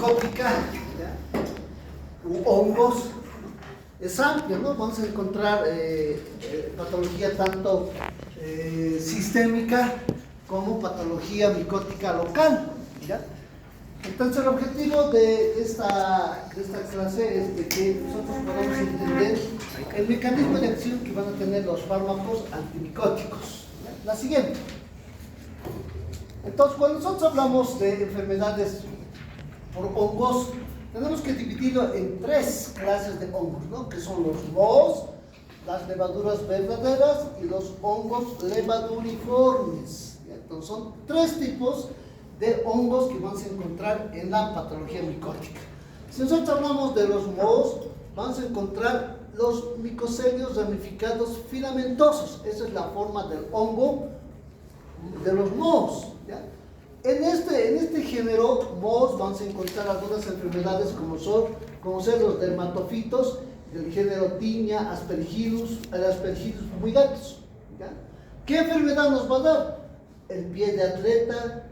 micótica, ¿ya? U hongos, es amplio, ¿no? Vamos a encontrar patología tanto sistémica como patología micótica local, ¿ya? Entonces el objetivo de esta clase es de que nosotros podamos entender el mecanismo de acción que van a tener los fármacos antimicóticos, ¿ya? La siguiente. Entonces, cuando nosotros hablamos de enfermedades por hongos, tenemos que dividirlo en tres clases de hongos, ¿no? Que son los mohos, las levaduras verdaderas y los hongos levaduriformes, ¿ya? Entonces, son tres tipos de hongos que vamos a encontrar en la patología micótica. Si nosotros hablamos de los mohos, vamos a encontrar los micocelios ramificados filamentosos. Esa es la forma del hongo de los mohos, ¿ya? En este género, mohos, vamos a encontrar algunas enfermedades como ser los dermatofitos del género Tinea, Aspergillus fumigatus, ¿ya? ¿Qué enfermedad nos va a dar? El pie de atleta,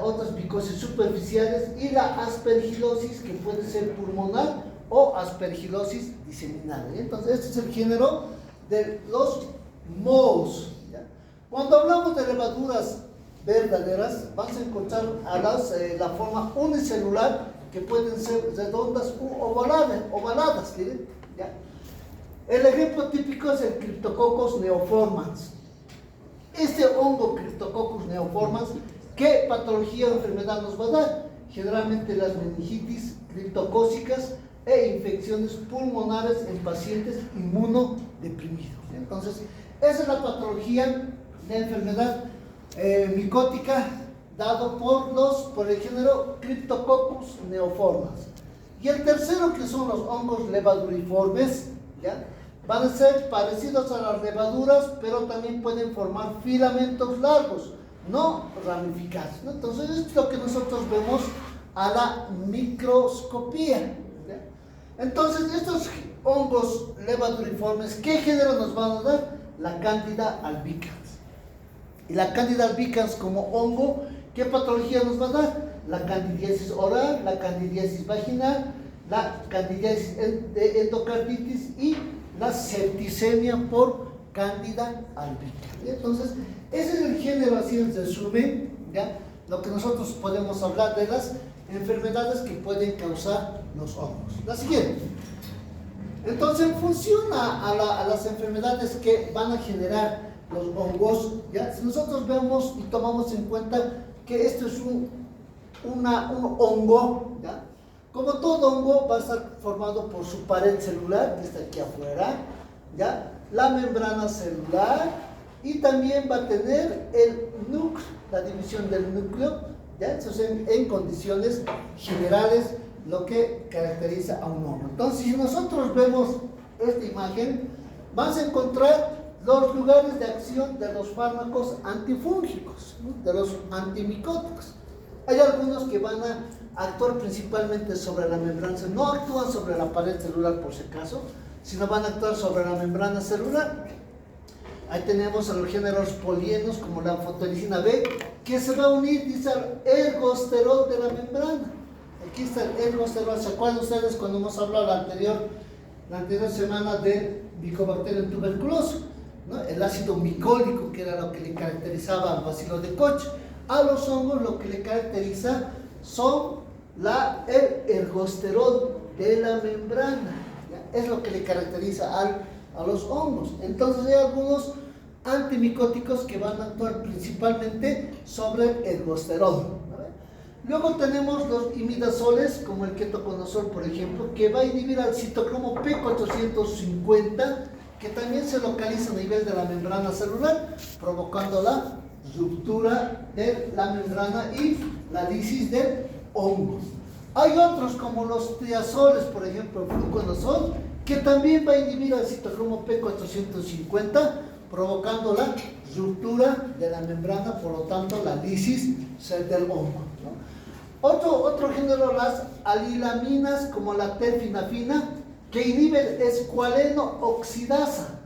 otras micosis superficiales y la aspergilosis, que puede ser pulmonar o aspergilosis diseminada. Entonces, este es el género de los mohos, ¿ya? Cuando hablamos de levaduras verdaderas, vamos a encontrar la forma unicelular, que pueden ser redondas u ovaladas, ¿ya? El ejemplo típico es el Cryptococcus neoformans. Este hongo Cryptococcus neoformans, ¿qué patología o enfermedad nos va a dar? Generalmente las meningitis criptocócicas e infecciones pulmonares en pacientes inmunodeprimidos. Entonces, esa es la patología de enfermedad micótica dado por el género Cryptococcus neoformans. Y el tercero, que son los hongos levaduriformes, ¿ya? Van a ser parecidos a las levaduras, pero también pueden formar filamentos largos, no ramificados, ¿no? Entonces, esto es lo que nosotros vemos a la microscopía, ¿ya? Entonces, estos hongos levaduriformes, ¿qué género nos van a dar? La Candida albicans. Y la Candida albicans como hongo, ¿qué patología nos va a dar? La candidiasis oral, la candidiasis vaginal, la candidiasis de endocarditis y la septicemia por Candida albicans. Entonces, ese es el género así en resumen, ¿ya? Lo que nosotros podemos hablar de las enfermedades que pueden causar los hongos. La siguiente. Entonces, en función a las enfermedades que van a generar los hongos, ¿ya? Si nosotros vemos y tomamos en cuenta que esto es un hongo, ¿ya? Como todo hongo va a estar formado por su pared celular, que está aquí afuera, ¿ya? La membrana celular, y también va a tener el núcleo, la división del núcleo, ¿ya? Eso es en condiciones generales lo que caracteriza a un hongo. Entonces, si nosotros vemos esta imagen, vamos a encontrar los lugares de acción de los fármacos antifúngicos, ¿no? De los antimicóticos. Hay algunos que van a actuar principalmente sobre la membrana, no actúan sobre la pared celular por si acaso, sino van a actuar sobre la membrana celular. Ahí tenemos a los géneros polienos como la anfotericina B, que se va a unir, dice, al ergosterol de la membrana. Aquí está el ergosterol. ¿Se acuerdan ustedes cuando hemos hablado la anterior semana del Mycobacterium tuberculosis, ¿no? El ácido micólico, que era lo que le caracterizaba al bacilo de Koch. A los hongos lo que le caracteriza son el ergosterol de la membrana, ¿ya? Es lo que le caracteriza a los hongos. Entonces, hay algunos antimicóticos que van a actuar principalmente sobre el ergosterol. Luego tenemos los imidazoles, como el ketoconazol, por ejemplo, que va a inhibir al citocromo P450, que también se localiza a nivel de la membrana celular, provocando la ruptura de la membrana y la lisis del hongo. Hay otros como los triazoles, por ejemplo, el fluconazol, que también va a inhibir al citocromo P450, provocando la ruptura de la membrana, por lo tanto la lisis del hongo, ¿no? Otro género, las alilaminas, como la terfinafina, que inhibe escualeno oxidasa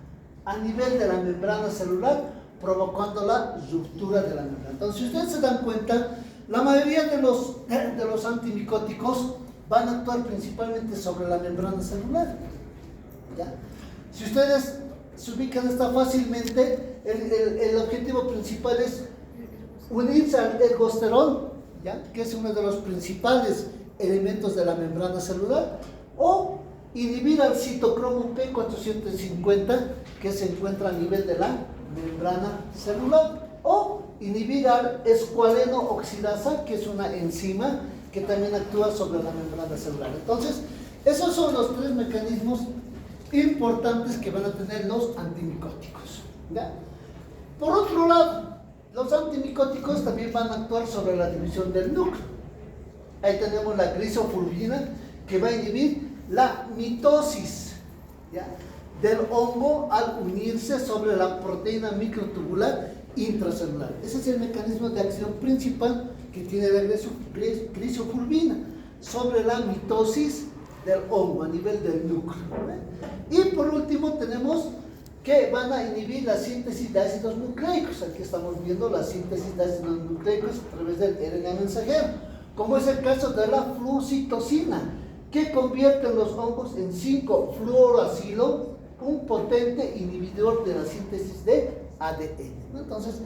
a nivel de la membrana celular, provocando la ruptura de la membrana. Entonces, si ustedes se dan cuenta, la mayoría de los antimicóticos van a actuar principalmente sobre la membrana celular. ¿Ya? Si ustedes se ubican está fácilmente, el objetivo principal es unirse al ergosterol, ¿ya? Que es uno de los principales elementos de la membrana celular, o inhibir al citocromo P450 que se encuentra a nivel de la membrana celular, o inhibir al escualeno oxidasa, que es una enzima que también actúa sobre la membrana celular. Entonces, esos son los tres mecanismos importantes que van a tener los antimicóticos, ¿ya? Por otro lado, los antimicóticos también van a actuar sobre la división del núcleo. Ahí tenemos la grisofulvina, que va a inhibir la mitosis, ¿ya?, del hongo al unirse sobre la proteína microtubular intracelular. Ese es el mecanismo de acción principal que tiene la grisofulvina sobre la mitosis del hongo a nivel del núcleo, ¿verdad? Y por último tenemos que van a inhibir la síntesis de ácidos nucleicos. Aquí estamos viendo la síntesis de ácidos nucleicos a través del RNA mensajero, como es el caso de la flucitosina, que convierte los hongos en 5-fluoroacilo, un potente inhibidor de la síntesis de ADN. Entonces,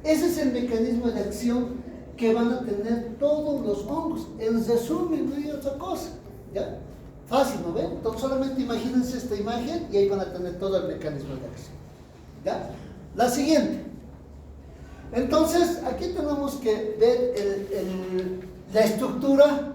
ese es el mecanismo de acción que van a tener todos los hongos. En resumen, no hay otra cosa, ¿ya? Fácil, ¿no ven? Entonces, solamente imagínense esta imagen y ahí van a tener todo el mecanismo de acción, ¿ya? La siguiente. Entonces, aquí tenemos que ver la estructura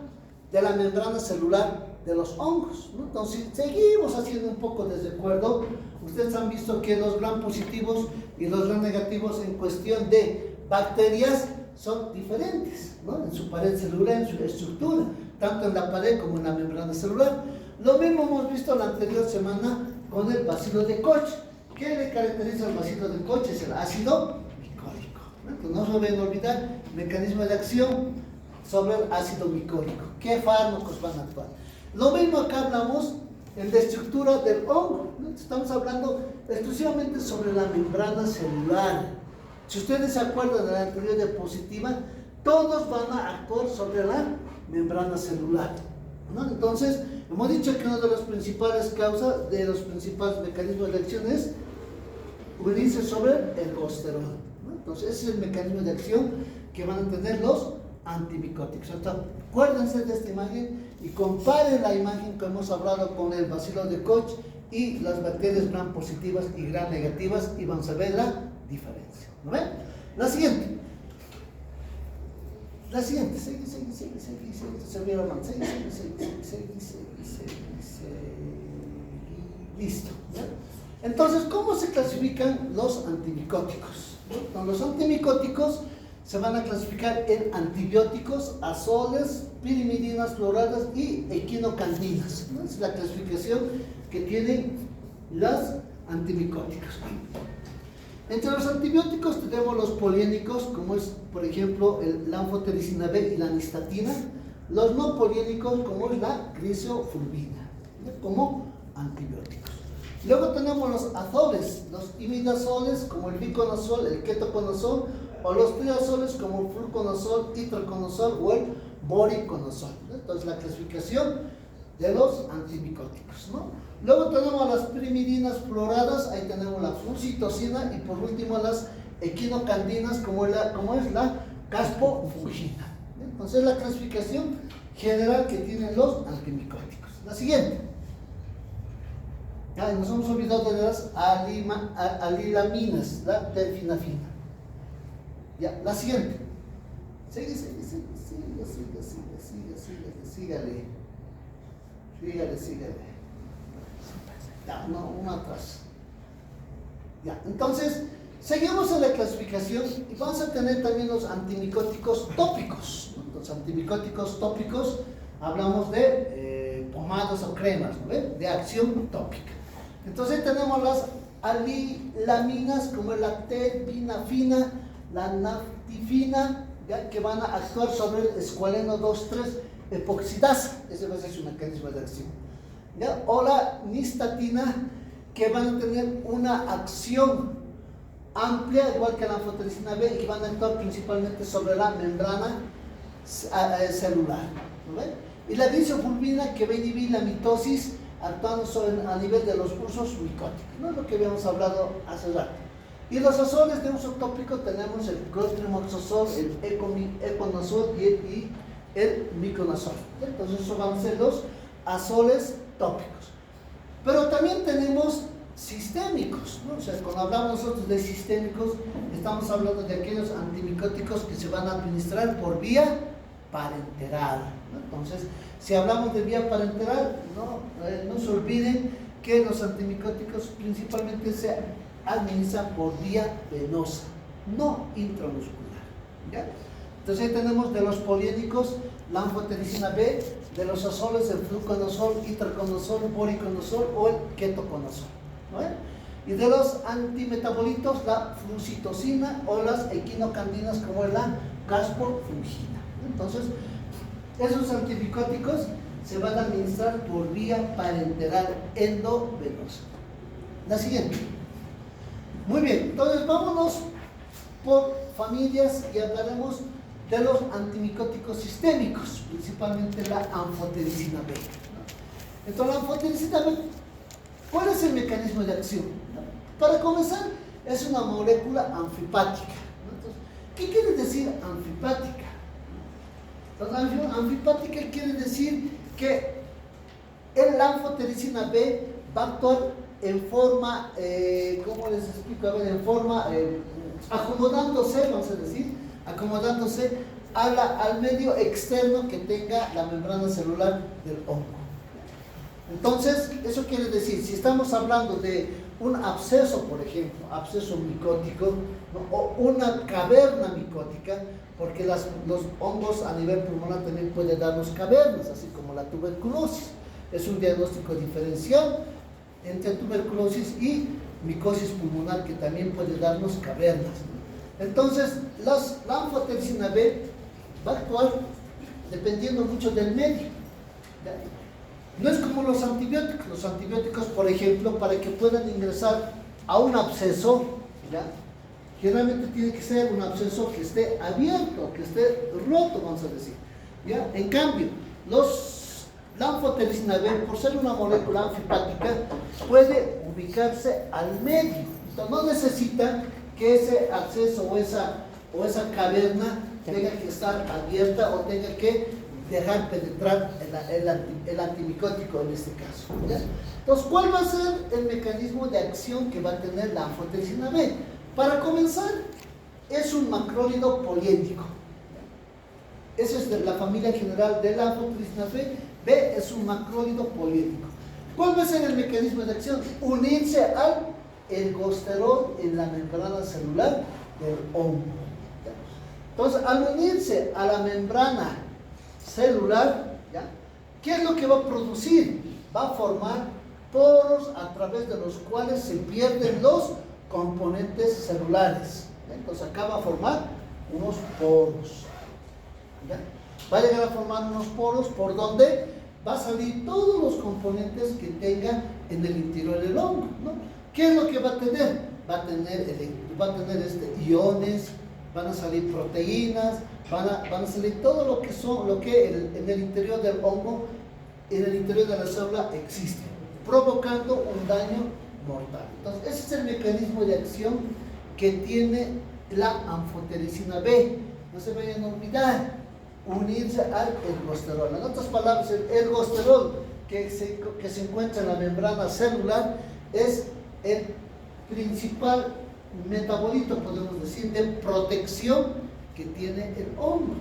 de la membrana celular de los hongos, ¿no? Entonces, seguimos haciendo un poco de recuerdo. Ustedes han visto que los gram positivos y los gram negativos en cuestión de bacterias son diferentes, ¿no?, en su pared celular, en su estructura, tanto en la pared como en la membrana celular. Lo mismo hemos visto la anterior semana con el bacilo de Koch. ¿Qué le caracteriza al bacilo de Koch? Es el ácido micólico, ¿no? Entonces, no se deben olvidar mecanismo de acción sobre el ácido micólico. ¿Qué fármacos van a actuar? Lo mismo acá hablamos en la estructura del hongo, ¿no? Estamos hablando exclusivamente sobre la membrana celular. Si ustedes se acuerdan de la anterior diapositiva, todos van a actuar sobre la membrana celular, ¿no? Entonces, hemos dicho que una de las principales causas, de los principales mecanismos de acción es unirse sobre el ergosterol, ¿no? Entonces, ese es el mecanismo de acción que van a tener los antimicóticos. Entonces, acuérdense de esta imagen y comparen la imagen que hemos hablado con el bacilo de Koch y las bacterias gram positivas y gram negativas, y van a ver la diferencia, ¿no ven? La siguiente. Listo, ¿ya? Entonces, ¿cómo se clasifican los antimicóticos? ¿No? Los antimicóticos se van a clasificar en antibióticos, azoles, pirimidinas fluoradas y equinocandinas, ¿no? Es la clasificación que tienen los antimicóticos. Entre los antibióticos tenemos los poliénicos, como es, por ejemplo, la anfotericina B y la nistatina. Los no poliénicos, como es la grisofulvina, ¿no?, como antibióticos. Luego tenemos los azoles, los imidazoles, como el biconazol, el ketoconazol, o los triazoles, como el fluconazol, itraconazol o el voriconazol, ¿no? Entonces, la clasificación de los antimicóticos, ¿no? Luego tenemos las pirimidinas fluoradas, ahí tenemos la flucitosina, y por último las equinocandinas, como es la caspofungina. Entonces, la clasificación general que tienen los antimicóticos. La siguiente. Nos hemos olvidado de las alilaminas, la delfinafina. Ya, la siguiente. Sígale. Ya, uno atrás. Ya, entonces, seguimos en la clasificación y vamos a tener también los antimicóticos tópicos, ¿no? Los antimicóticos tópicos, hablamos de pomadas o cremas, ¿no? De acción tópica. Entonces, tenemos las alilaminas, como la terbinafina, la naftifina, ¿ya?, que van a actuar sobre el escualeno 2,3 epoxidasa. Ese va a ser su mecanismo de acción, ¿ya? O la nistatina, que van a tener una acción amplia, igual que la anfotericina B, y que van a actuar principalmente sobre la membrana celular, ¿no ven? Y la disofulvina que va a inhibir la mitosis actuando a nivel de los usos micóticos, ¿no? Lo que habíamos hablado hace rato. Y los azoles de uso tópico tenemos el clotrimoxazol, el econazol y el miconazol. Entonces esos van a ser los azoles tópicos. Pero también tenemos sistémicos, ¿no? O sea, cuando hablamos nosotros de sistémicos, estamos hablando de aquellos antimicóticos que se van a administrar por vía parenteral, ¿no? Entonces, si hablamos de vía parenteral, no se olviden que los antimicóticos principalmente se administran por vía venosa, no intramuscular, ¿ya? Entonces ahí tenemos de los poliénicos la anfotericina B, de los azoles el fluconazol, itraconazol, boriconazol o el ketoconazol, ¿no? Y de los antimetabolitos la flucitosina o las equinocandinas como la caspofungina. Entonces, esos antimicóticos se van a administrar por vía parenteral endovenosa. La siguiente. Muy bien, entonces vámonos por familias y hablaremos de los antimicóticos sistémicos, principalmente la anfotericina B, ¿no? Entonces, la anfotericina B, ¿cuál es el mecanismo de acción? Para comenzar, es una molécula anfipática, ¿no? Entonces, ¿qué quiere decir anfipática? Entonces, anfipática quiere decir que la anfotericina B va a actuar en forma, ¿cómo les explico? A ver, en forma, acomodándose, vamos a decir, acomodándose al medio externo que tenga la membrana celular del hongo. Entonces, eso quiere decir, si estamos hablando de un absceso, por ejemplo, absceso micótico, ¿no? O una caverna micótica, porque los hongos a nivel pulmonar también pueden darnos cavernas, así como la tuberculosis. Es un diagnóstico diferencial entre tuberculosis y micosis pulmonar que también puede darnos cavernas, ¿no? Entonces, la anfotericina B va a actuar dependiendo mucho del medio, ¿ya? No es como los antibióticos, por ejemplo, para que puedan ingresar a un absceso, ¿ya? Generalmente tiene que ser un absceso que esté abierto, que esté roto, vamos a decir, ¿ya? En cambio, la anfotericina B, por ser una molécula anfipática, puede ubicarse al medio. Entonces, no necesita que ese absceso o esa caverna tenga que estar abierta o tenga que dejar penetrar el antimicótico en este caso, ¿ya? Entonces, ¿cuál va a ser el mecanismo de acción que va a tener la anfotericina B? Para comenzar, es un macrólido poliédrico. Esa es de la familia general de la anfotericina B. B es un macrólido poliédrico. ¿Cuál va a ser el mecanismo de acción? Unirse al ergosterol en la membrana celular del hongo. Entonces, al unirse a la membrana celular, ¿ya? ¿Qué es lo que va a producir? Va a formar poros a través de los cuales se pierden los componentes celulares, ¿ya? Entonces acá va a formar unos poros, ¿ya? Va a llegar a formar unos poros por donde va a salir todos los componentes que tenga en el interior del hongo, ¿no? ¿Qué es lo que va a tener? Va a tener iones, van a salir proteínas, van a salir todo lo que en el interior del hongo, en el interior de la célula existe, provocando un daño mortal. Entonces, ese es el mecanismo de acción que tiene la anfotericina B. No se vayan a olvidar, unirse al ergosterol. En otras palabras, el ergosterol que se encuentra en la membrana celular es el principal metabolito, podemos decir, de protección que tiene el hongo.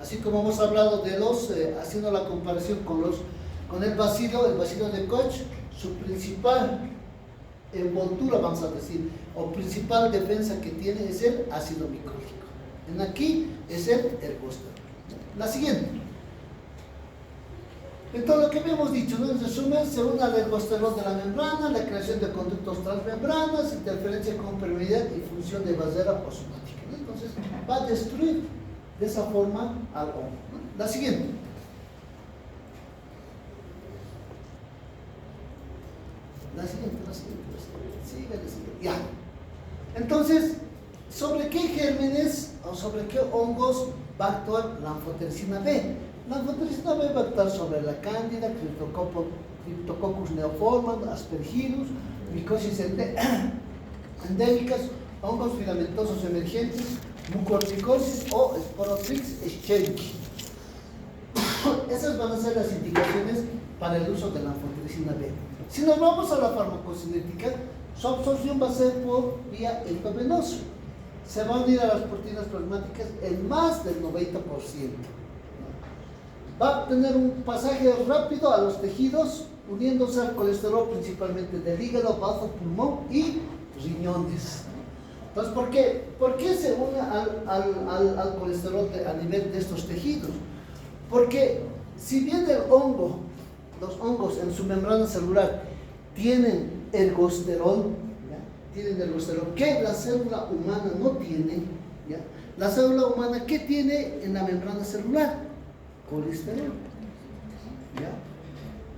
Así como hemos hablado de haciendo la comparación con el bacilo de Koch, su principal envoltura, vamos a decir, o principal defensa que tiene es el ácido micólico. En aquí es el ergosterol. La siguiente. Entonces, lo que habíamos dicho, ¿no? En resumen, se une al ergosterol de la membrana, la creación de conductos transmembranas, interferencia con permeabilidad y función de barrera osmótica, ¿no? Entonces, va a destruir de esa forma al hongo, ¿no? La siguiente. La siguiente. Sigue. Ya. Entonces, ¿sobre qué gérmenes o sobre qué hongos va a actuar la anfotericina B? La anfotericina B va a actuar sobre la cándida, Cryptococcus neoformans, Aspergillus, micosis endémicas, hongos filamentosos emergentes, mucormicosis o Sporotrix escherichia. Esas van a ser las indicaciones para el uso de la anfotericina B. Si nos vamos a la farmacocinética, su absorción va a ser por vía endovenosa. Se va a unir a las proteínas plasmáticas en más del 90%. Va a tener un pasaje rápido a los tejidos, uniéndose al colesterol principalmente del hígado, bazo, pulmón y riñones. Entonces, ¿por qué se une al colesterol a nivel de estos tejidos? Porque si bien los hongos en su membrana celular tienen ergosterol, que la célula humana no tiene, ¿ya? La célula humana, ¿qué tiene en la membrana celular? Colesterol. ¿Ya?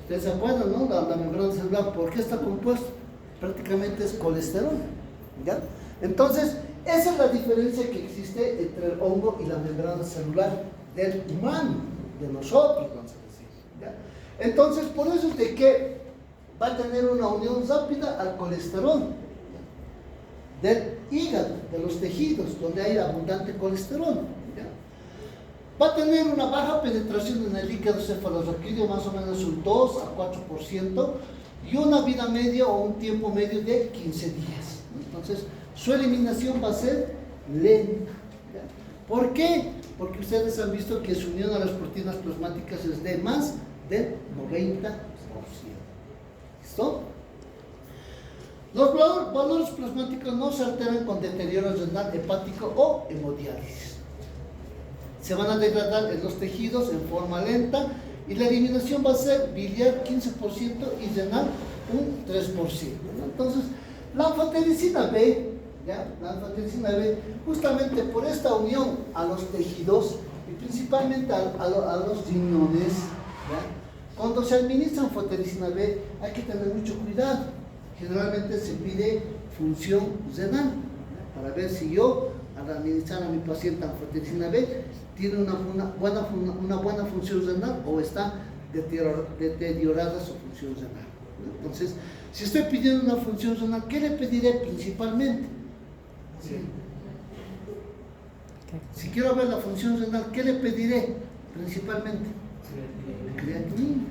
Ustedes se acuerdan, ¿no? La membrana celular, ¿por qué está compuesto? Prácticamente es colesterol. ¿Ya? Entonces, esa es la diferencia que existe entre el hongo y la membrana celular del humano, de nosotros, vamos a decir. ¿Ya? Entonces, por eso es de que va a tener una unión rápida al colesterol, ¿ya? Del hígado, de los tejidos, donde hay abundante colesterol. ¿Ya? Va a tener una baja penetración en el líquido cefalorraquídeo, más o menos un 2 a 4%, y una vida media o un tiempo medio de 15 días. Entonces, su eliminación va a ser lenta. ¿Ya? ¿Por qué? Porque ustedes han visto que su unión a las proteínas plasmáticas es de más del 90%. ¿Listo? Los valores plasmáticos no se alteran con deterioro renal, hepático o hemodiálisis. Se van a degradar en los tejidos en forma lenta y la eliminación va a ser biliar 15% y renal un 3%. ¿No? Entonces, la anfotericina B, ¿ya? La anfotericina B, justamente por esta unión a los tejidos y principalmente a los riñones, ¿ya? Cuando se administra anfotericina B hay que tener mucho cuidado. Generalmente se pide función renal, ¿ya? Para ver si yo, al administrar a mi paciente anfotericina B, tiene una buena función renal o está deteriorada su función renal. ¿No? Entonces, si estoy pidiendo una función renal, ¿qué le pediré principalmente? Sí. Si quiero ver la función renal, ¿qué le pediré principalmente? Creatinina.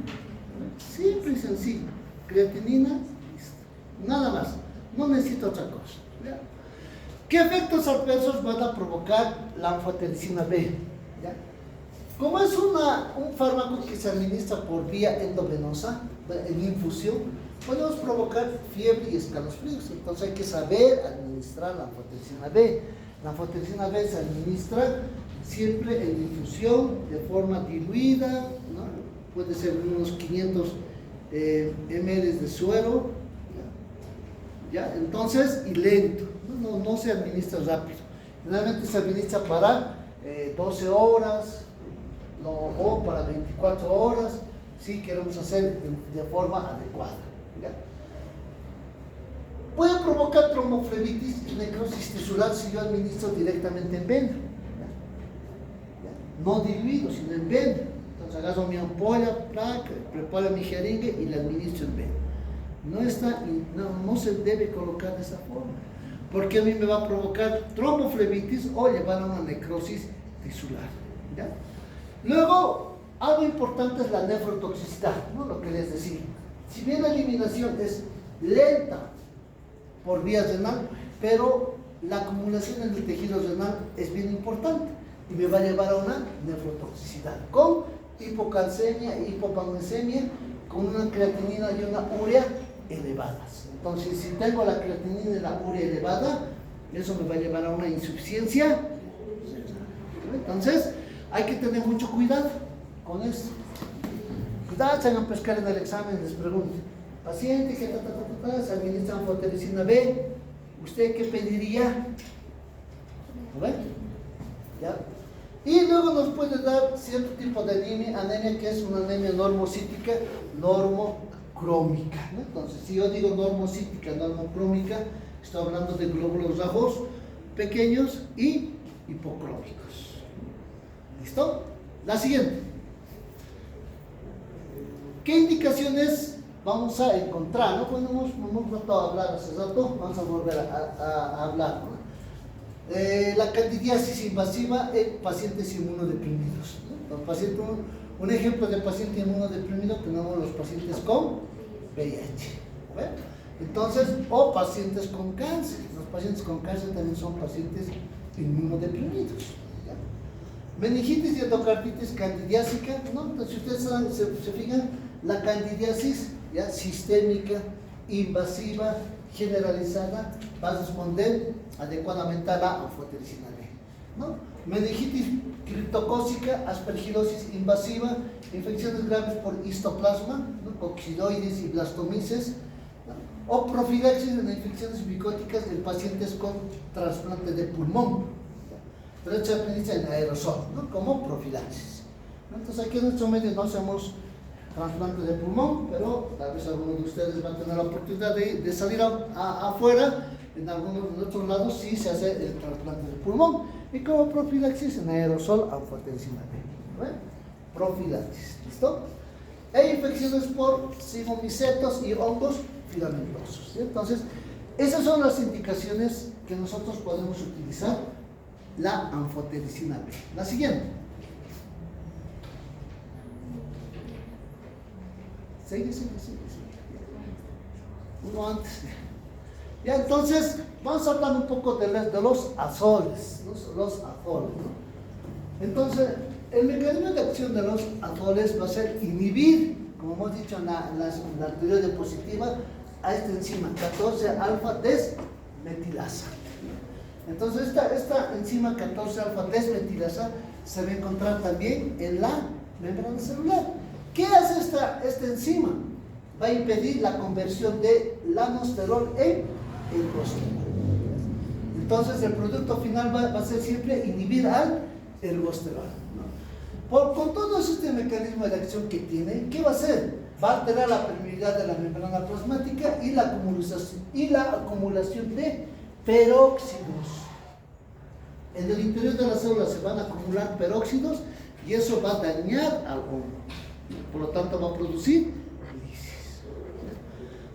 Simple y sencillo. Creatinina, listo. Nada más. No necesito otra cosa. ¿Ya? ¿Qué efectos adversos van a provocar la anfotericina B? ¿Ya? Como es un fármaco que se administra por vía endovenosa, en infusión, podemos provocar fiebre y escalofríos. Entonces hay que saber administrar la anfotericina B. La anfotericina B se administra siempre en infusión, de forma diluida, ¿no? Puede ser unos 500 ml de suero, ¿ya? Entonces, y lento, no se administra rápido. Generalmente se administra para 12 horas o para 24 horas, si queremos hacer de forma adecuada. ¿Ya? Puede provocar tromboflebitis y necrosis tisular si yo administro directamente en vena. ¿Ya? No diluido, sino en vena. Entonces agarro mi ampolla, preparo mi jeringue y la administro en vena. No se debe colocar de esa forma, porque a mí me va a provocar tromboflebitis o llevar a una necrosis tisular. ¿Ya? Luego, algo importante es la nefrotoxicidad, ¿no? Lo que les decía. Si bien la eliminación es lenta por vía renal, pero la acumulación en el tejido renal es bien importante y me va a llevar a una nefrotoxicidad con hipocalcemia, hipomagnesemia, con una creatinina y una urea elevadas. Entonces, si tengo la creatinina y la urea elevada, eso me va a llevar a una insuficiencia renal. Entonces, hay que tener mucho cuidado con eso. Cuidado, se van a pescar en el examen, les pregunto, paciente que se administra anfotericina B, ¿usted qué pediría? ¿Ven? ¿Ya? Y luego nos puede dar cierto tipo de anemia que es una anemia normocítica, normocrómica, ¿no? Entonces, si yo digo normocítica, normocrómica, estoy hablando de glóbulos rojos pequeños y hipocrómicos. ¿Listo? La siguiente. ¿Qué indicaciones vamos a encontrar? ¿No? Bueno, hemos tratado de hablar hace rato, vamos a volver a hablar, ¿no? La candidiasis invasiva en pacientes inmunodeprimidos, ¿no? Un ejemplo de paciente inmunodeprimido tenemos los pacientes con VIH, ¿no? Entonces, o pacientes con cáncer. Los pacientes con cáncer también son pacientes inmunodeprimidos, ¿ya? Meningitis y endocarditis candidiásica, ¿no? Entonces, si ustedes se fijan, la candidiasis, ¿ya?, sistémica, invasiva, generalizada, va a responder adecuadamente a la anfotericina B, ¿no? Meningitis criptocócica, aspergilosis invasiva, infecciones graves por histoplasma, ¿no?, coccidoides y blastomices, ¿no?, o profilaxis en infecciones micóticas en pacientes con trasplante de pulmón, pero esto se utiliza en aerosol, ¿no?, como profilaxis, ¿no? Entonces aquí en nuestro medio no hacemos trasplante de pulmón, pero tal vez algunos de ustedes van a tener la oportunidad de salir afuera. En algunos de otros lados sí se hace el trasplante de pulmón, y como profilaxis en aerosol anfotericina B, ¿no? Profilaxis, ¿listo? E infecciones por sigmomicetos y hongos filamentosos, ¿sí? Entonces, esas son las indicaciones que nosotros podemos utilizar la anfotericina B. La siguiente. Sigue. Uno antes. Ya, entonces, vamos a hablar un poco de los azoles, los azoles, ¿no? Entonces, el mecanismo de acción de los azoles va a ser inhibir, como hemos dicho en la anterior diapositiva, a esta enzima 14-alfa desmetilasa. Entonces, esta enzima 14-alfa desmetilasa se va a encontrar también en la membrana celular. ¿Qué hace esta enzima? Va a impedir la conversión de lanosterol en ergosterol. Entonces el producto final va a ser siempre inhibir al ergosterol, ¿no? Con todo este mecanismo de acción que tiene, ¿qué va a hacer? Va a alterar la permeabilidad de la membrana plasmática y la acumulación de peróxidos. En el interior de las células se van a acumular peróxidos y eso va a dañar al hongo. Por lo tanto, va a producir lisis.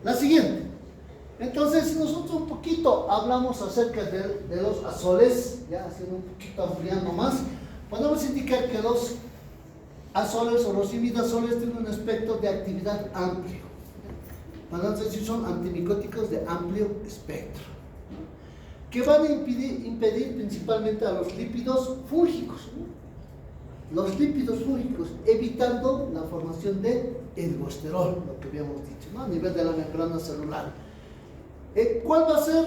La siguiente. Entonces, si nosotros un poquito hablamos acerca de los azoles, ya haciendo un poquito ampliando más, podemos indicar que los azoles o los imidazoles tienen un espectro de actividad amplio. Podemos decir son antimicóticos de amplio espectro, ¿no?, que van a impedir principalmente a los lípidos fúngicos, ¿no?, los lípidos fúngicos, evitando la formación de ergosterol, lo que habíamos dicho, ¿no?, a nivel de la membrana celular. ¿Cuál va a ser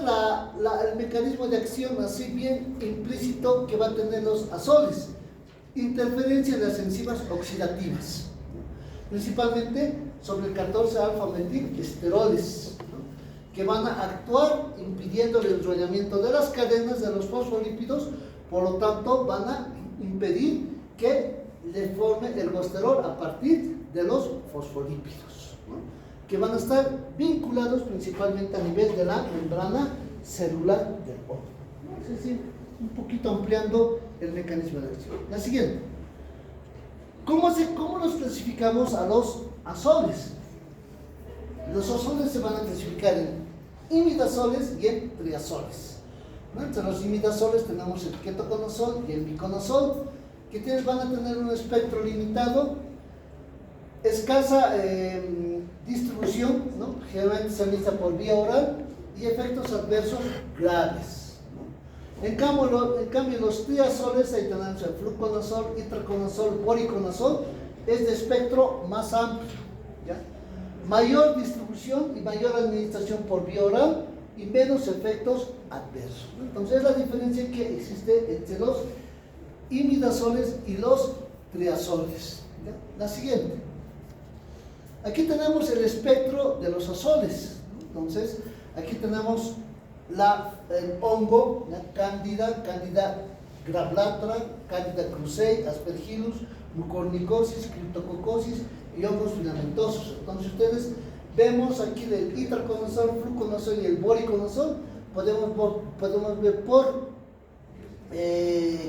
el mecanismo de acción así bien implícito que va a tener los azoles? Interferencia de las enzimas oxidativas, ¿no?, principalmente sobre el 14-alfa-metilesteroles, ¿no?, que van a actuar impidiendo el enrollamiento de las cadenas de los fosfolípidos, por lo tanto van a impedir que le forme ergosterol a partir de los fosfolípidos, ¿no?, que van a estar vinculados principalmente a nivel de la membrana celular del hongo, ¿no? Es decir, un poquito ampliando el mecanismo de acción. La siguiente. ¿Cómo los clasificamos a los azoles? Los azoles se van a clasificar en imidazoles y en triazoles, ¿no? Entre los imidazoles tenemos el ketoconazol y el miconazol, que van a tener un espectro limitado, escasa distribución, ¿no?, generalmente se administra por vía oral, y efectos adversos graves, ¿no? En cambio los triazoles, ahí tenemos el fluconazol, itraconazol, boriconazol, es de espectro más amplio, ¿ya?, mayor distribución y mayor administración por vía oral y menos efectos adversos, ¿no? Entonces es la diferencia que existe entre los imidazoles y los triazoles, ¿ya? La siguiente. Aquí tenemos el espectro de los azoles, ¿no? Entonces, aquí tenemos el hongo, la Candida grablatra, Candida krusei, Aspergillus, mucormicosis, Cryptococcus y hongos filamentosos. Entonces, ustedes vemos aquí del itraconazol, fluconazol y el boriconazol, podemos ver por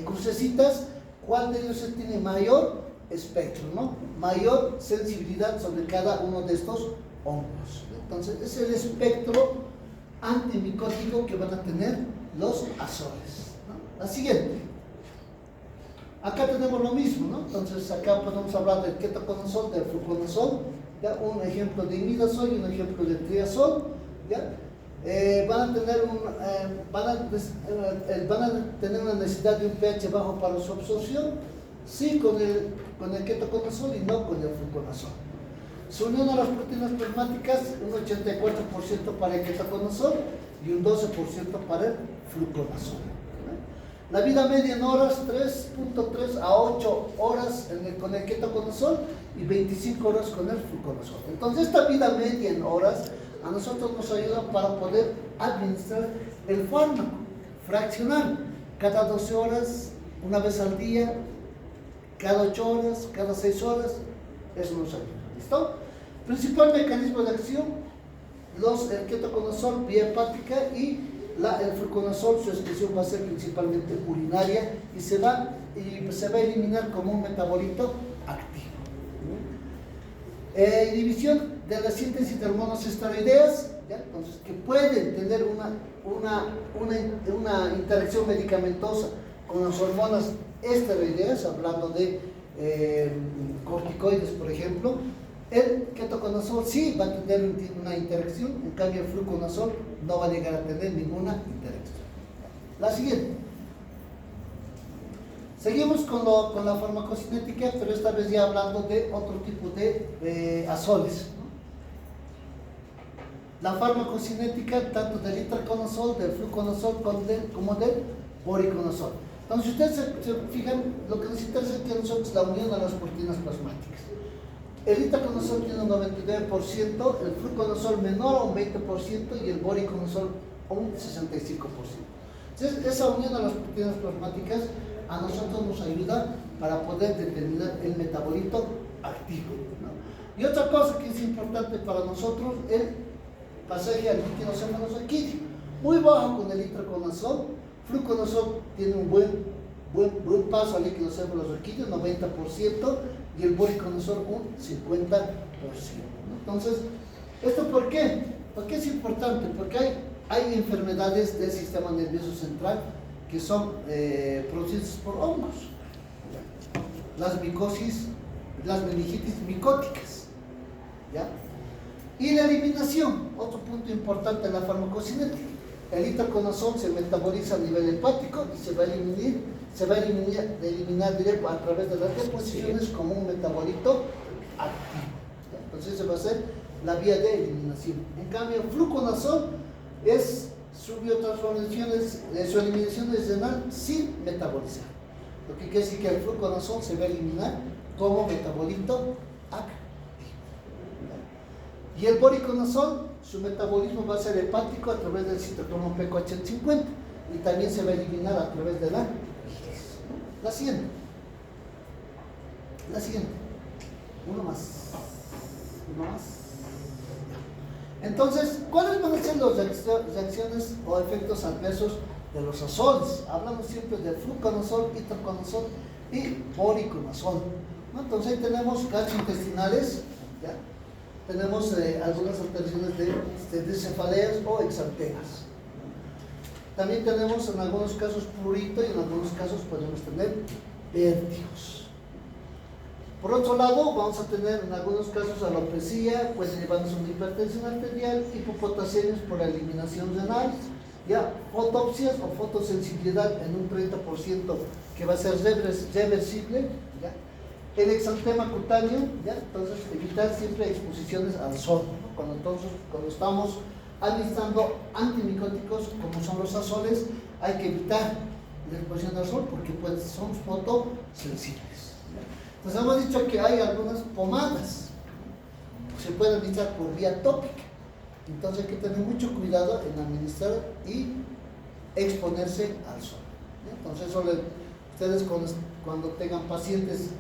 crucecitas cuál de ellos tiene mayor espectro, ¿no? Mayor sensibilidad sobre cada uno de estos hongos. Entonces, es el espectro antimicótico que van a tener los azoles, ¿no? La siguiente. Acá tenemos lo mismo, ¿no? Entonces, acá podemos hablar del ketoconazol, del fluconazol, ¿ya? Un ejemplo de imidazol y un ejemplo de triazol, ¿ya? Van a tener una necesidad de un pH bajo para su absorción, sí con el ketoconazol y no con el fluconazol. Se unión a las proteínas plasmáticas, un 84% para el ketoconazol y un 12% para el fluconazol. La vida media en horas, 3.3 a 8 horas con el ketoconazol y 25 horas con el fluconazol. Entonces, esta vida media en horas a nosotros nos ayuda para poder administrar el fármaco, fraccionar cada 12 horas, una vez al día, cada 8 horas, cada 6 horas, eso nos ayuda. ¿Listo? Principal mecanismo de acción, el ketoconazol vía hepática y el fluconazol, su excreción va a ser principalmente urinaria y se va a eliminar como un metabolito activo. Inhibición de la síntesis de hormonas esteroideas, ¿ya? Entonces, que pueden tener una interacción medicamentosa con las hormonas esteroideas, hablando de corticoides, por ejemplo. El ketoconazol sí va a tener una interacción, en cambio el fluconazol no va a llegar a tener ninguna interacción. La siguiente. Seguimos con la farmacocinética, pero esta vez ya hablando de otro tipo de azoles, ¿no? La farmacocinética tanto del itraconazol, del fluconazol como del voriconazol. Entonces, si ustedes se fijan, lo que nos interesa es que nosotros la unión a las proteínas plasmáticas. El itraconazol tiene un 99%, el fluconazol menor a un 20% y el voriconazol un 65%. Entonces, esa unión a las proteínas plasmáticas a nosotros nos ayuda para poder determinar el metabolito activo, ¿no? Y otra cosa que es importante para nosotros, el pasaje al líquido cefalosaquídeo, muy bajo con el itraconazol. Fluconazol tiene un buen paso al líquido cefalosaquídeo, 90%, y el voriconazol un 50%, ¿no? Entonces, ¿esto por qué? ¿Por qué es importante? Porque hay enfermedades del sistema nervioso central que son producidas por hongos. Las micosis, las meningitis micóticas, ¿ya? Y la eliminación, otro punto importante en la farmacocinética. El itraconazol se metaboliza a nivel hepático y se va a eliminar directo a través de las deposiciones como un metabolito activo, ¿ya? Entonces se va a hacer la vía de eliminación. En cambio, el fluconazol es su biotransformación, su eliminación es renal sin metabolizar. Lo que quiere decir que el fluconazol se va a eliminar como metabolito activo. Y el voriconazol, su metabolismo va a ser hepático a través del citocromo P450 y también se va a eliminar a través de la bilis. La siguiente. Uno más. Entonces, ¿cuáles van a ser las reacciones o efectos adversos de los azoles? Hablamos siempre de fluconazol, itraconazol y voriconazol, ¿no? Entonces ahí tenemos gastrointestinales, ¿ya? Tenemos algunas alteraciones de cefaleas o exantemas. También tenemos en algunos casos prurito y en algunos casos podemos tener vértigos. Por otro lado, vamos a tener en algunos casos alopecia, pues llevamos una hipertensión arterial, hipopotasiemias por la eliminación renal, ya fotopsias o fotosensibilidad en un 30% que va a ser reversible, ¿ya? El exantema cutáneo, ¿ya? Entonces evitar siempre exposiciones al sol, ¿no? Cuando estamos administrando antimicóticos como son los azoles, hay que evitar la exposición al sol porque pues, son fotosensibles, ¿ya? Entonces hemos dicho que hay algunas pomadas que se pueden administrar por vía tópica, entonces hay que tener mucho cuidado en administrar y exponerse al sol, ¿ya? Entonces ustedes cuando tengan pacientes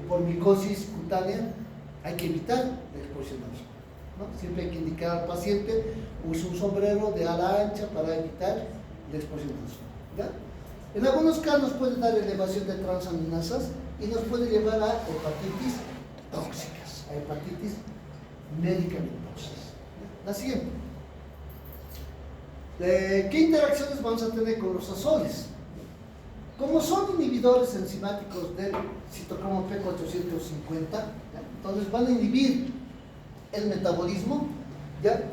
por micosis cutánea, hay que evitar la exposición al sol, ¿no? Siempre hay que indicar al paciente, use un sombrero de ala ancha para evitar la exposición al sol, ¿ya? En algunos casos puede dar elevación de transaminasas, y nos puede llevar a hepatitis tóxicas, a hepatitis medicamentosas. La siguiente. ¿Qué interacciones vamos a tener con los azoles? Como son inhibidores enzimáticos del citocromo P450, ¿ya? Entonces van a inhibir el metabolismo, ¿ya?,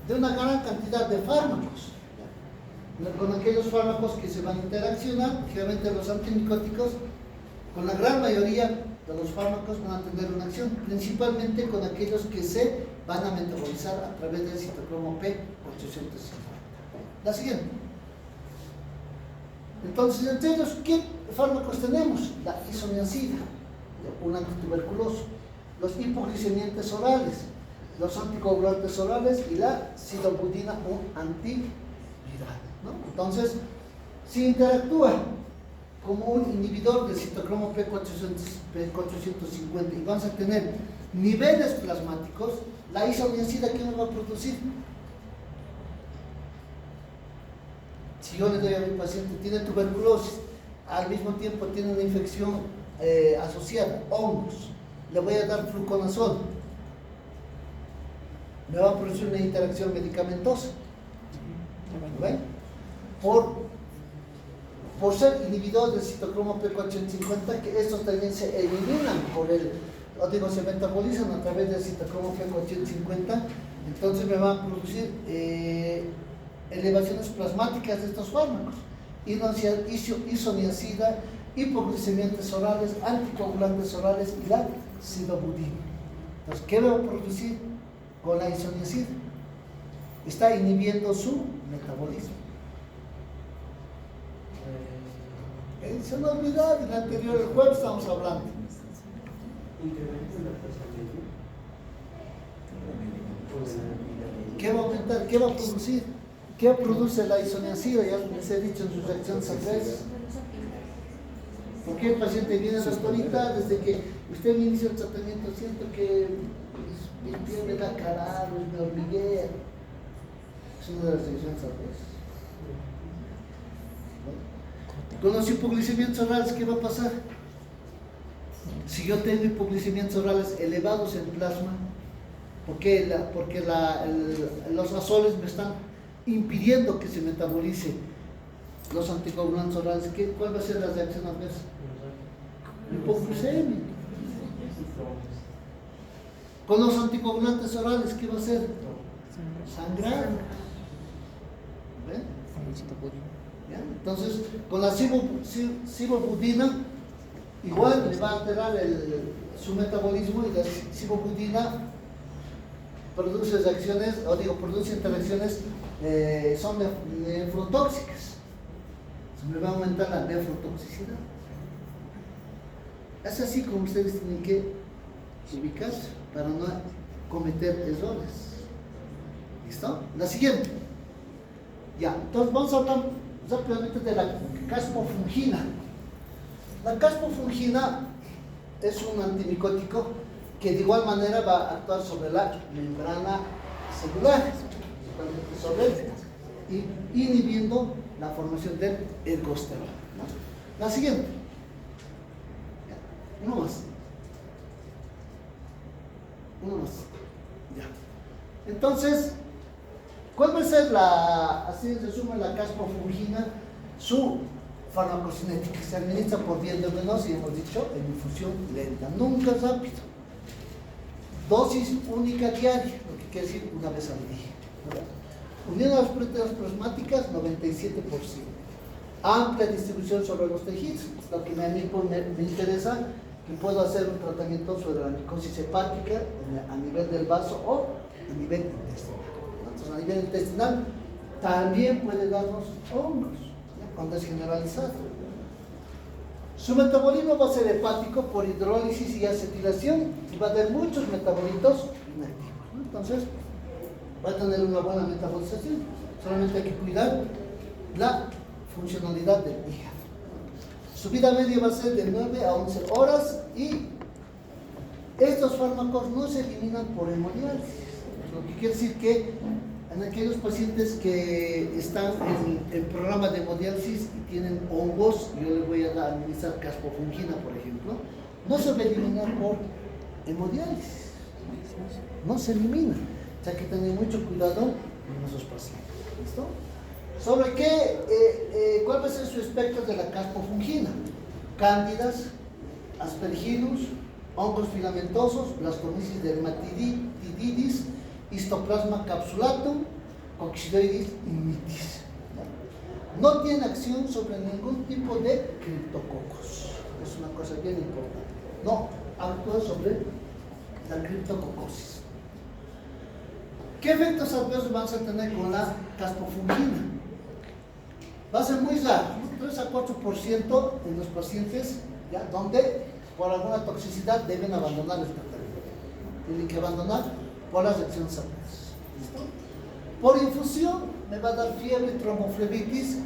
de una gran cantidad de fármacos, ¿ya?, con aquellos fármacos que se van a interaccionar. Generalmente los antimicóticos, con la gran mayoría de los fármacos, van a tener una acción, principalmente con aquellos que se van a metabolizar a través del citocromo P450. La siguiente. Entonces, entre ellos, ¿qué fármacos tenemos? La isoniazida, un antituberculoso, los hipoglicemiantes orales, los anticoagulantes orales y la sidobudina, un antiviral, ¿no? Entonces, si interactúa como un inhibidor del citocromo P450 y vamos a tener niveles plasmáticos, la isoniazida, ¿qué nos va a producir? Si yo le doy a mi paciente, tiene tuberculosis, al mismo tiempo tiene una infección asociada, hongos, le voy a dar fluconazol, me va a producir una interacción medicamentosa. ¿Ven? Por ser inhibidor del citocromo P450, que estos también se eliminan se metabolizan a través del citocromo P450, entonces me van a producir elevaciones plasmáticas de estos fármacos, isoniazida, hipoglicemiantes orales, anticoagulantes orales y la sidobudina. Entonces, ¿qué va a producir con la isoniazida? Está inhibiendo su metabolismo. Se me olvidó, en el anterior, el jueves estamos hablando. ¿Qué va a aumentar? ¿Qué va a producir? ¿Qué produce la isoniazida? Ya les he dicho en sus reacciones adversas. ¿Por qué el paciente viene a la doctorita? Desde que usted me inicia el tratamiento, siento que mi piel me da calambres, me hormiguea. Es una de las reacciones adversas. Con los hipoglicemiantos orales, ¿qué va a pasar? Si yo tengo hipoglicemiantos orales elevados en plasma, porque los azoles me están impidiendo que se metabolice los anticoagulantes orales, ¿cuál va a ser la reacción adversa? Hipoglucemia. Con los anticoagulantes orales, ¿qué va a hacer? Sangrar. ¿Ven? ¿Ya? Entonces, con la sidobudina, igual le va a alterar su metabolismo, y la sidobudina produce reacciones, produce interacciones, son nefrotóxicas. Se me va a aumentar la nefrotoxicidad. Es así como ustedes tienen que ubicarse para no cometer errores. ¿Listo? La siguiente. Ya, entonces vamos a hablar rápidamente de la caspofungina. La caspofungina es un antimicótico que de igual manera va a actuar sobre la membrana celular, inhibiendo la formación del ergosterol, ¿no? La siguiente. Uno más. Ya. Entonces, ¿cuál va a ser así en resumen, la caspofungina? Su farmacocinética se administra por vía endovenosa y hemos dicho en infusión lenta, nunca rápido. Dosis única diaria, lo que quiere decir una vez al día, ¿verdad? Uniendo a las proteínas plasmáticas, 97%. Amplia distribución sobre los tejidos, lo que a mí me interesa, que puedo hacer un tratamiento sobre la micosis hepática a nivel del vaso o a nivel intestinal. Entonces, a nivel intestinal también puede darnos hongos, ¿ya? Cuando es generalizado. Su metabolismo va a ser hepático por hidrólisis y acetilación y va a tener muchos metabolitos inactivos, ¿no? Entonces, va a tener una buena metabolización. Solamente hay que cuidar la funcionalidad del hígado. Su vida media va a ser de 9 a 11 horas y estos fármacos no se eliminan por hemodiálisis, lo que quiere decir que en aquellos pacientes que están en el programa de hemodiálisis y tienen hongos, yo les voy a administrar caspofungina, por ejemplo, no se va a eliminar por hemodiálisis, no se elimina. O sea que tener mucho cuidado en esos pacientes. ¿Listo? ¿Sobre qué? ¿Cuál va a ser su espectro de la caspofungina? Cándidas, aspergillus, hongos filamentosos, blastomisis dermatididis, histoplasma capsulatum, coccidioides y mitis. No tiene acción sobre ningún tipo de criptococos. Es una cosa bien importante. No actúa sobre la criptococosis. ¿Qué efectos adversos vamos a tener con la caspofungina? Va a ser muy raro, 3 a 4% en los pacientes, ¿ya?, donde por alguna toxicidad deben abandonar el tratamiento. Tienen que abandonar por las reacciones adversas. ¿Listo? Por infusión me va a dar fiebre y tromboflebitis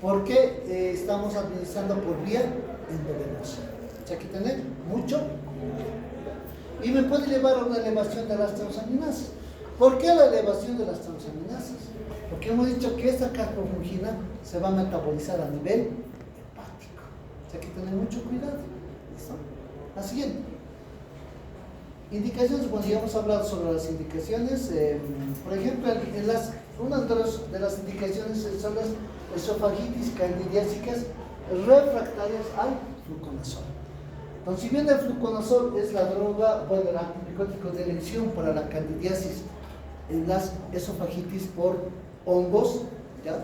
porque estamos administrando por vía endovenosa. O sea, hay que tener mucho cuidado. Y me puede llevar a una elevación de las transaminasas. ¿Por qué la elevación de las transaminasas? Porque hemos dicho que esta caspofungina se va a metabolizar a nivel hepático. O sea, hay que tener mucho cuidado. ¿Listo? La siguiente. Indicaciones, bueno, ya hemos hablado sobre las indicaciones. Por ejemplo, una de las indicaciones son las esofagitis candidiásicas refractarias al fluconazol. Entonces, si bien el fluconazol es la droga, bueno, el antimicótico de elección para la candidiasis en las esofagitis por hongos, ¿ya?,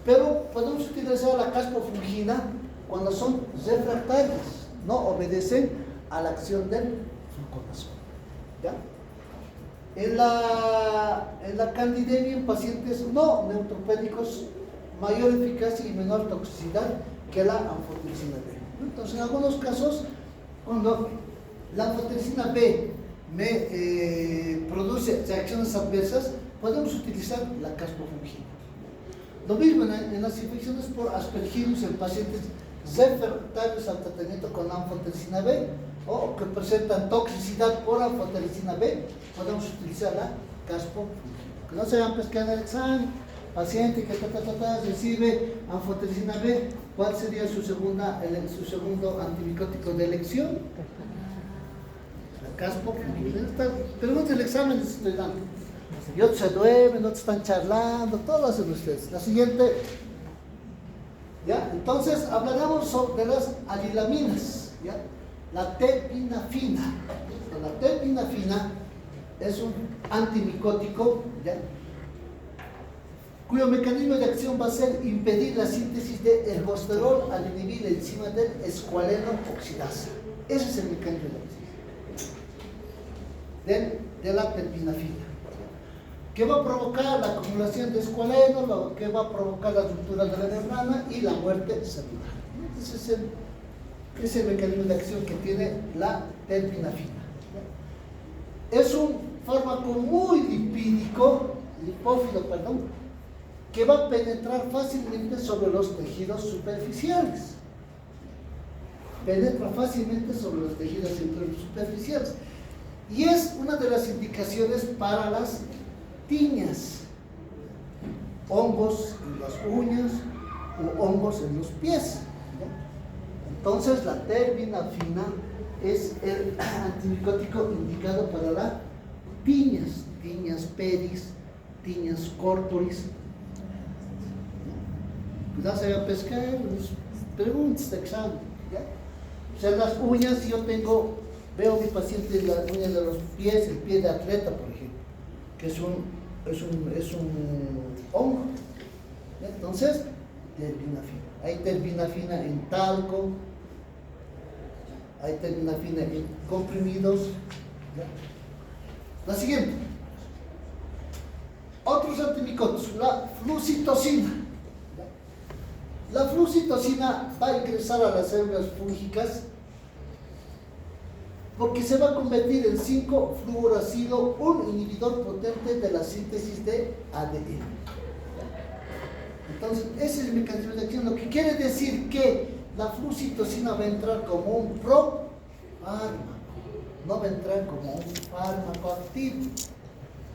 pero podemos utilizar la caspofungina cuando son refractarias, no obedecen a la acción del fluconazol, ¿ya? En la candidemia en pacientes no neutropénicos, mayor eficacia y menor toxicidad que la anfotericina B. Entonces, en algunos casos, cuando la anfotericina B me produce reacciones adversas, podemos utilizar la caspofungina. Lo mismo en las infecciones por aspergillus en pacientes refractarios al tratamiento con anfotericina B o que presentan toxicidad por anfotericina B, podemos utilizar la caspofungina. Que no se hagan pescar en el examen, paciente que recibe anfotericina B, ¿cuál sería su segundo antimicótico de elección? La caspofungina. Pregunta el examen, les estoy dando. Y otros se duermen, otros están charlando, todo lo hacen ustedes. La siguiente. ¿Ya? Entonces hablaremos sobre las alilaminas, ¿ya? La terbinafina. La terbinafina es un antimicótico, ¿ya?, cuyo mecanismo de acción va a ser impedir la síntesis de ergosterol al inhibir la enzima del escualeno oxidasa. Ese es el mecanismo de acción de la terbinafina, que va a provocar la acumulación de escualeno, lo que va a provocar la ruptura de la membrana y la muerte celular. Ese es el mecanismo de acción que tiene la terbinafina. Es un fármaco muy lipófilo, que va a penetrar fácilmente sobre los tejidos superficiales. Penetra fácilmente sobre los tejidos superficiales. Y es una de las indicaciones para las tiñas, hongos en las uñas o hongos en los pies, ¿ya? Entonces, la terbinafina es el antimicótico indicado para las tiñas pedis, tiñas corporis. Cuidado, se va a pescar, preguntas de examen, ¿ya? O sea, las uñas, si yo veo a mi paciente las uñas de los pies, el pie de atleta, por ejemplo, que es un hongo, ¿ya? Entonces, terbinafina. Hay terbinafina en talco, hay terbinafina en comprimidos, ¿ya? La siguiente. Otros antimicóticos, la flucitocina. La flucitocina va a ingresar a las células fúngicas porque se va a convertir en 5-fluoracilo, un inhibidor potente de la síntesis de ADN. Entonces, ese es el mecanismo de acción, lo que quiere decir que la flucitocina va a entrar como un profármaco, no va a entrar como un fármaco activo.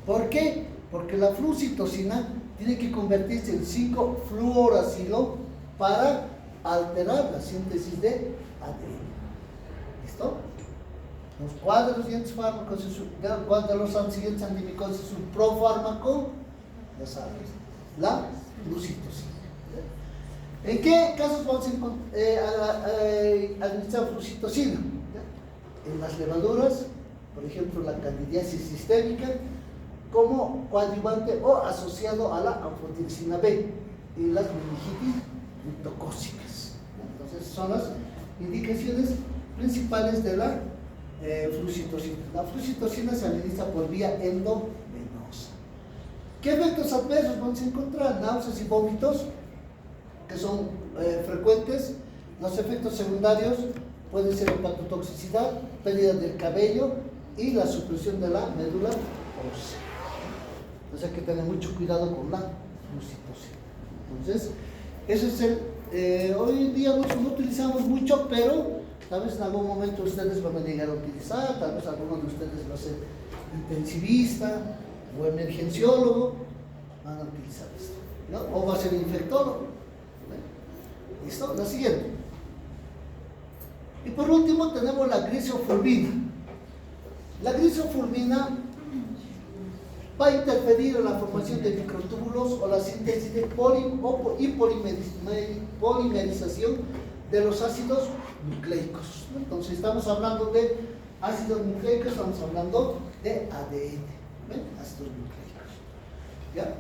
¿Por qué? Porque la flucitocina tiene que convertirse en 5-fluoracilo para alterar la síntesis de ADN. ¿Listo? ¿Cuál de los siguientes fármacos cuál de los siguientes antimicoses es un profármaco? Ya sabes, la flucitosina. ¿En qué casos vamos a administrar flucitosina? En las levaduras, por ejemplo, la candidiasis sistémica, como coadyuvante o asociado a la anfotericina B y las meningitis criptocócicas. Entonces, son las indicaciones principales de la flucitosina. La flucitosina se administra por vía endovenosa. ¿Qué efectos adversos vamos a encontrar? Náuseas y vómitos, que son frecuentes. Los efectos secundarios pueden ser hepatotoxicidad, pérdida del cabello y la supresión de la médula ósea. Entonces hay que tener mucho cuidado con la flucitosina. Entonces, eso es hoy en día no utilizamos mucho, pero tal vez en algún momento ustedes van a llegar a utilizar, tal vez alguno de ustedes va a ser intensivista o emergenciólogo, van a utilizar esto, ¿no? O va a ser infectólogo. ¿Listo? La siguiente. Y por último tenemos la grisofulvina. La grisofulvina va a interferir en la formación de microtúbulos o la síntesis de polimerización de los ácidos nucleicos. Entonces estamos hablando de ácidos nucleicos, estamos hablando de ADN, ¿ven? Ácidos nucleicos. ¿Ya?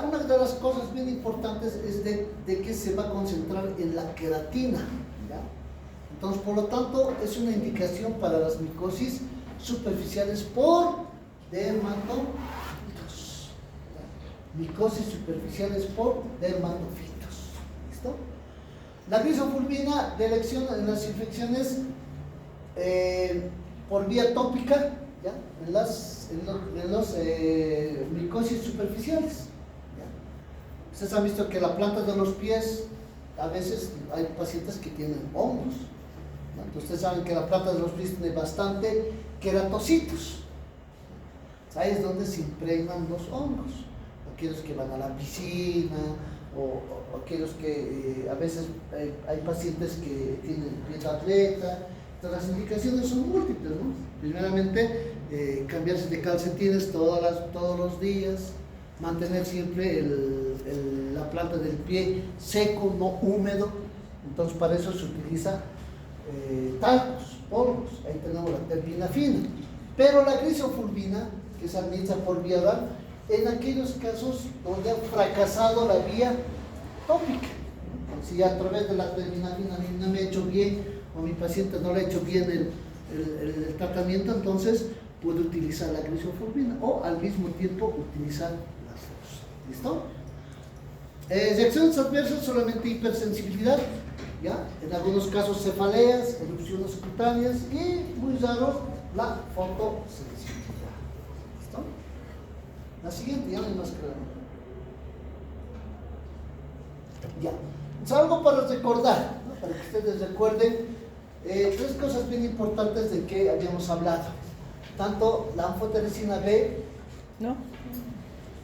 Una de las cosas bien importantes es de que se va a concentrar en la queratina, ¿ya? Entonces, por lo tanto, es una indicación para las micosis superficiales por dermatofitos, ¿ya? Micosis superficiales por dermatofitos. ¿Listo? La grisofulvina de elección en las infecciones por vía tópica, ¿ya? En los micosis superficiales, ¿ya? Ustedes han visto que la planta de los pies, a veces hay pacientes que tienen hongos, ¿no? Entonces ustedes saben que la planta de los pies tiene bastante queratocitos. Ahí es donde se impregnan los hongos. Aquellos que van a la piscina o aquellos que a veces hay pacientes que tienen pie de atleta. Entonces, las indicaciones son múltiples, ¿no? Primeramente, cambiarse de calcetines todos los días, mantener siempre la planta del pie seco, no húmedo. Entonces, para eso se utiliza talcos, polvos. Ahí tenemos la terbinafina. Pero la grisofulvina, que se administra por vía oral, en aquellos casos donde ha fracasado la vía tópica. Si a través de la terbinafina no me ha hecho bien, o mi paciente no le ha hecho bien el tratamiento, entonces puede utilizar la grisofulvina o al mismo tiempo utilizar las dos. ¿Listo? Reacciones adversas, solamente hipersensibilidad, ¿ya? En algunos casos cefaleas, erupciones cutáneas y, muy raro, la fotosensibilidad. ¿Listo? La siguiente, ya no hay más claro. Ya. Es algo para recordar, ¿no? Para que ustedes recuerden tres cosas bien importantes de que habíamos hablado. Tanto la anfotericina B, ¿no?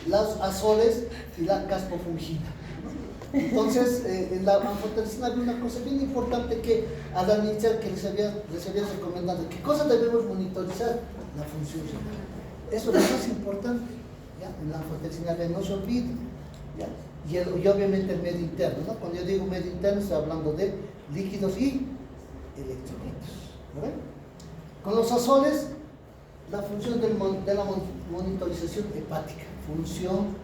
Las azoles y la caspofungina, ¿no? Entonces, en la anfotericina había una cosa bien importante que al iniciar que les había recomendado. ¿Qué cosa debemos monitorizar? La función renal. Eso es lo más importante, ¿ya? En la anfotericina B, no se olviden, ¿ya? Y obviamente el medio interno, ¿no? Cuando yo digo medio interno estoy hablando de líquidos y electrolitos, ¿verdad? Con los azoles, la función de la monitorización hepática, función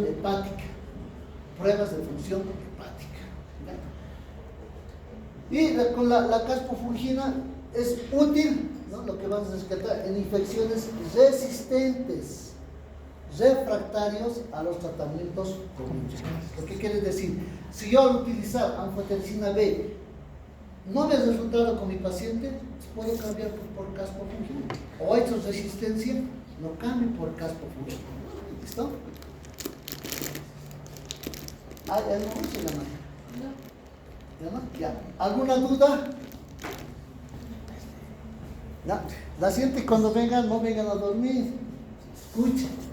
hepática, pruebas de función hepática, ¿verdad? Y con la caspofungina es útil, ¿no? Lo que vamos a rescatar en infecciones resistentes, refractarios a los tratamientos convencionales. ¿Lo que quiere decir? Si yo al utilizar anfotericina B no me ha resultado con mi paciente, puedo cambiar por caspofungina. O he hecho resistencia, lo cambio por caspofungina. ¿Listo? ¿Hay algo más en la mano? No. ¿Ya no? Ya. ¿Alguna duda? ¿Ya? La siguiente, cuando vengan, no vengan a dormir. Escuchen.